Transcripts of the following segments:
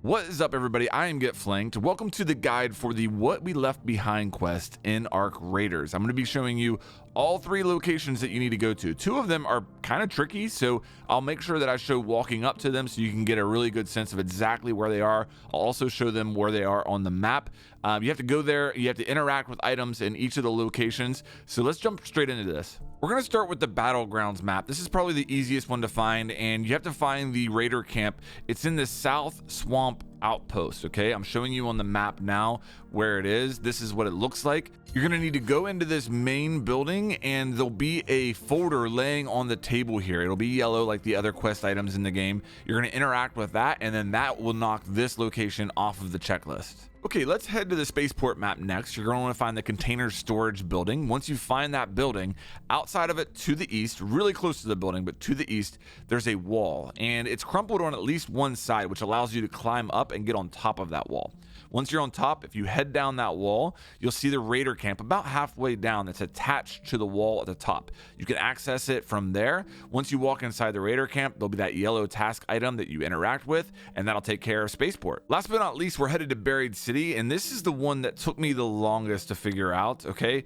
What is up, everybody? I am Get Flanked. Welcome to the guide for the What We Left Behind quest in Ark Raiders. I'm going to be showing you all three locations that you need to go to. Two of them are kind of tricky, so I'll make sure that I show walking up to them so you can get a really good sense of exactly where they are. I'll also show them where they are on the map. You have to go there, you have to interact with items in each of the locations. So let's jump straight into this. We're going to start with the Battlegrounds map. This is probably the easiest one to find, and you have to find the Raider camp. It's in the South Swamp Outpost. Okay, I'm showing you on the map now where it is. This is what it looks like. You're going to need to go into this main building, and there'll be a folder laying on the table here. It'll be yellow like the other quest items in the game. You're going to interact with that, and then that will knock this location off of the checklist. Okay, let's head to the Spaceport map next. You're going to want to find the container storage building. Once you find that building, outside of it to the east, really close to the building, but to the east, there's a wall, and it's crumpled on at least one side, which allows you to climb up and get on top of that wall. Once you're on top, if you head down that wall, you'll see the Raider camp about halfway down that's attached to the wall at the top. You can access it from there. Once you walk inside the Raider camp, there'll be that yellow task item that you interact with, and that'll take care of Spaceport. Last but not least, we're headed to Buried City, and this is the one that took me the longest to figure out. Okay,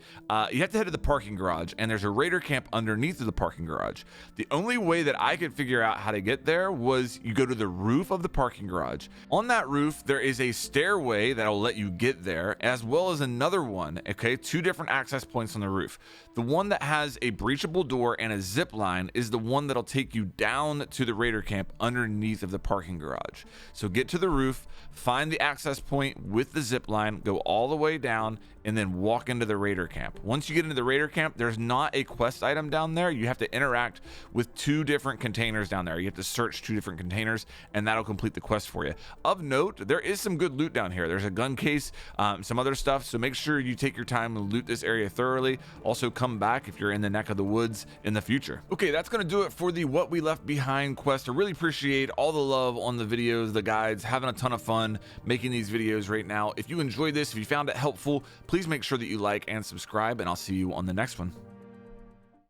you have to head to the parking garage, and there's a Raider camp underneath of the parking garage. The only way that I could figure out how to get there was you go to the roof of the parking garage. On that roof, there is a stairway that'll let you get there, as well as another one. Okay, two different access points on the roof. The one that has a breachable door and a zip line is the one that'll take you down to the Raider camp underneath of the parking garage. So get to the roof, find the access point with the zip line, go all the way down, and then walk into the Raider camp. Once you get into the Raider camp, there's not a quest item down there. You have to interact with two different containers down there. You have to search two different containers, and that'll complete the quest for you. Of note, there is some good loot down here. There's a gun case, some other stuff, so make sure you take your time and loot this area thoroughly. Also, come back if you're in the neck of the woods in the future. Okay, that's going to do it for the What We Left Behind quest. I really appreciate all the love on the videos, the guides, having a ton of fun making these videos right now. If you enjoyed this, if you found it helpful, please make sure that you like and subscribe, and I'll see you on the next one.